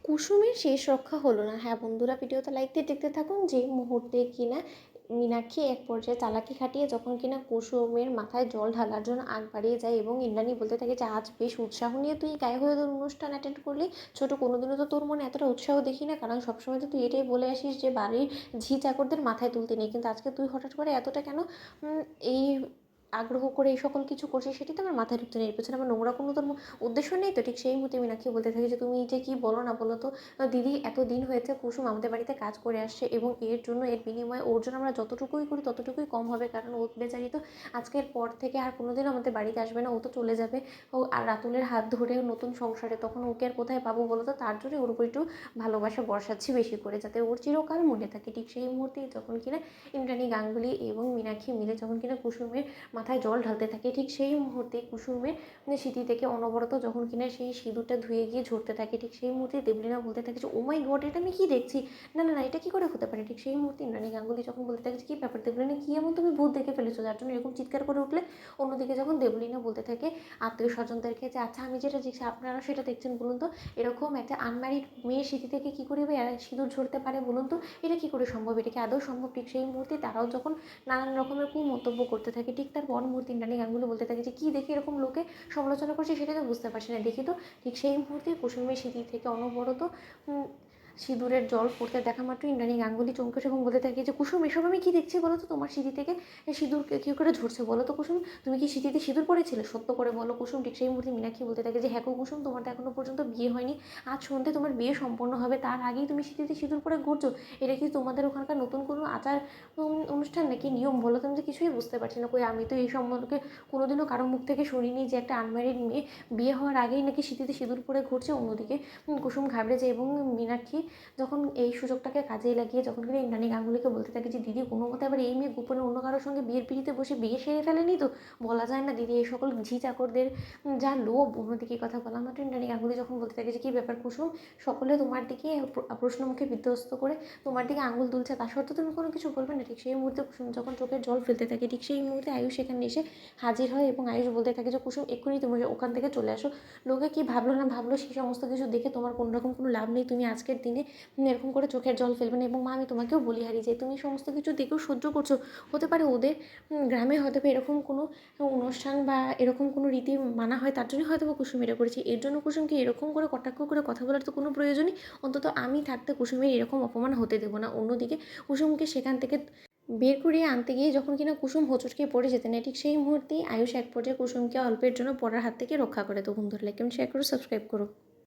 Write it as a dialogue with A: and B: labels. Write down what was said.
A: কুসুমের শেষ রক্ষা হলো না। হ্যাঁ বন্ধুরা, ভিডিওটা লাইক দিয়ে দেখতে থাকুন। যে মুহূর্তে কিনা মীনাক্ষী এক পর্যায়ে চালাকি খাটিয়ে যখন কিনা কুসুমের মাথায় জল ঢালার জন্য আগ বাড়িয়ে যায় এবং ইন্দ্রাণী বলতে থাকে যে আজ বেশ উৎসাহ নিয়ে তুই গায়ে হয়ে তোর অনুষ্ঠান অ্যাটেন্ড করলি। ছোটো, কোনোদিনও তো তোর মনে এতটা উৎসাহ দেখি না, কারণ সবসময় তো তুই এটাই বলে আসিস যে বাড়ির ঝি চাকরদের মাথায় তুলতে নেই, কিন্তু আজকে তুই হঠাৎ করে এতটা কেন এই আগ্রহ করে এই সকল কিছু করছিস, সেটি তো আমার মাথায় ঢুকতে নেই। এর পেছনে আমার নোংরা কোনো তোর উদ্দেশ্য নেই তো। ঠিক সেই মুহূর্তে মীনাক্ষী বলতে থাকে যে তুমি যে কী বলো না বলো তো দিদি, এত দিন হয়েছে কুসুম আমাদের বাড়িতে কাজ করে আসছে এবং এর জন্য, এর বিনিময়ে ওর জন্য আমরা যতটুকুই করি ততটুকুই কম হবে, কারণ ও বেচারি তো আজকের পর থেকে আর কোনোদিনও আমাদের বাড়িতে আসবে না, ও তো চলে যাবে। ও আর রাতুলের হাত ধরে নতুন সংসারে, তখন ওকে আর কোথায় পাবো বলো তো? তার জন্য ওর উপর একটু ভালোবাসা বর্ষাচ্ছি বেশি করে, যাতে ওর চিরকাল মনে থাকে। ঠিক সেই মুহূর্তে যখন কিনা ইন্দ্রাণী গাঙ্গুলি এবং মীনাক্ষী মিলে যখন কিনা কুসুমের মাথায় জল ঢালতে থাকে, ঠিক সেই মুহূর্তে কুসুমের স্মৃতি থেকে অনবরত যখন কিনা সেই সিঁদুরটা ধুয়ে গিয়ে ঝরতে থাকে, ঠিক সেই মুহূর্তে দেবলীনা বলতে থাকে যে ও মাই গড, এটা আমি কী দেখছি, না না না, এটা কী করে হতে পারে। ঠিক সেই মুহূর্তে ইন্দ্রাণী গাঙ্গুলি যখন বলতে থাকে যে কী ব্যাপার দেবলীনা, কী এমন তুমি ভূত দেখে ফেলেছো যার জন্য এরকম চিৎকার করে উঠলে। অন্যদিকে যখন দেবলীনা বলতে থাকে আত্মীয় স্বজনদেরকে যে আচ্ছা আমি যেটা দেখছি আপনারা সেটা দেখছেন, বলুন তো এরকম একটা আনম্যারিড মেয়ের স্মৃতি থেকে কী করে সিঁদুর ঝরতে পারে বলুন তো, এটা কী করে সম্ভব, এটা কি আদৌ সম্ভব। ঠিক সেই মুহূর্তে তারাও যখন নানান রকমের মন্তব্য করতে থাকে, ঠিক তার পর মুহূর্তে ইন্দ্রাণী গাঙ্গুলি বলতে থাকে যে কী দেখে এরকম লোকে সমালোচনা করছে সেটা তো বুঝতে পারছি না, দেখি তো। ঠিক সেই মুহূর্তে কুসুমের স্মৃতি থেকে অনবরত সিঁদুরের জল পড়তে দেখা মাত্র ইন্দ্রাণী গাঙ্গুলি চমকে ওঠে এবং বলতে থাকে যে কুসুম, এসব আমি কী দেখছি বলো তো, তোমার স্মৃতি থেকে সিঁদুর কী করে ঝরছে বলো তো কুসুম, তুমি কি স্মৃতিতে সিঁদুর পড়েছিলে, সত্য করে বলো কুসুম। ঠিক সেই মুহূর্তে মীনাক্ষী বলতে থাকে যে হ্যাঁ গো কুসুম, তোমার তো এখনো পর্যন্ত বিয়ে হয়নি, আজ সন্ধ্যে তোমার বিয়ে সম্পন্ন হবে, তার আগেই তুমি স্মৃতিতে সিঁদুর পরে ঘুরছো, এটা কি তোমাদের ওখানকার নতুন কোনো আচার অনুষ্ঠান নাকি নিয়ম বলো তো? আমি তো কিছুই বুঝতে পারছি না। কই আমি তো এই সম্পর্কে কোনোদিনও কারোর মুখ থেকে শুনিনি যে একটা আনম্যারিড মেয়ে বিয়ে হওয়ার আগেই নাকি স্মৃতিতে সিঁদুর পরে ঘুরছে। অন্যদিকে কুসুম ঘাবড়ে যায় এবং মীনাক্ষী যখন এই সুযোগটাকে কাজে লাগিয়ে যখন কিনা ইন্দ্রাণী গাঙ্গুলিকে বলতে থাকে যে দিদি, কোনো মতে আবার এই মেয়ে গোপনে অন্য কারোর সঙ্গে বিয়ের পিড়িতে বসে বিয়ে সেরে ফেলেনি তো? বলা যায় না দিদি, এই সকল ঝি চাকরদের যা লোভ। অন্যদিকে কথা বলা মাত্র ইন্দ্রাণী গাঙ্গুলি যখন বলতে থাকে যে কী ব্যাপার কুসুম, সকলে তোমার দিকে প্রশ্নমুখে বিধ্বস্ত করে তোমার দিকে আঙুল তুলছে, তা সত্ত্বেও তুমি কোনো কিছু বলবে না। ঠিক সেই মুহূর্তে কুসুম যখন চোখের জল ফেলতে থাকে, ঠিক সেই মুহূর্তে আয়ুষ সেখানে এসে হাজির হয় এবং আয়ুষ বলতে থাকে যে কুসুম, এক্ষুনি তুমি ওখান থেকে চলে আসো। লোকে কী ভাবলো না ভাবলো সেই সমস্ত কিছু দেখে তোমার কোনো রকম কোনো লাভ নেই, তুমি আজকের দিনে এরকম করে চোখের জল ফেলবে না। এবং মা, আমি তোমাকেও বলি হারি যে তুমি সমস্ত কিছু দেখেও সহ্য করছো, হতে পারে ওদের গ্রামে হয়তো এরকম কোনো অনুষ্ঠান বা এরকম কোনো রীতি মানা হয়, তার জন্যই হয়তো কুসুম এটা করেছে। এর জন্য কুসুমকে এরকম করে কটাক্ষ করে কথা বলার তো কোনো প্রয়োজনই, অন্তত আমি থাকতে কুসুমের এরকম অপমান হতে দেবো না। অন্যদিকে কুসুমকে সেখান থেকে বের করিয়ে আনতে গিয়ে যখন কিনা কুসুম হোঁচটকে পড়ে যেতে নেয়, ঠিক সেই মুহূর্তেই আয়ুষ এক পর্যায়ে কুসুমকে অল্পের জন্য পড়ার হাত থেকে রক্ষা করে। তো বন্ধুরা, লাইক কমেন্ট শেয়ার করো, সাবস্ক্রাইব করো।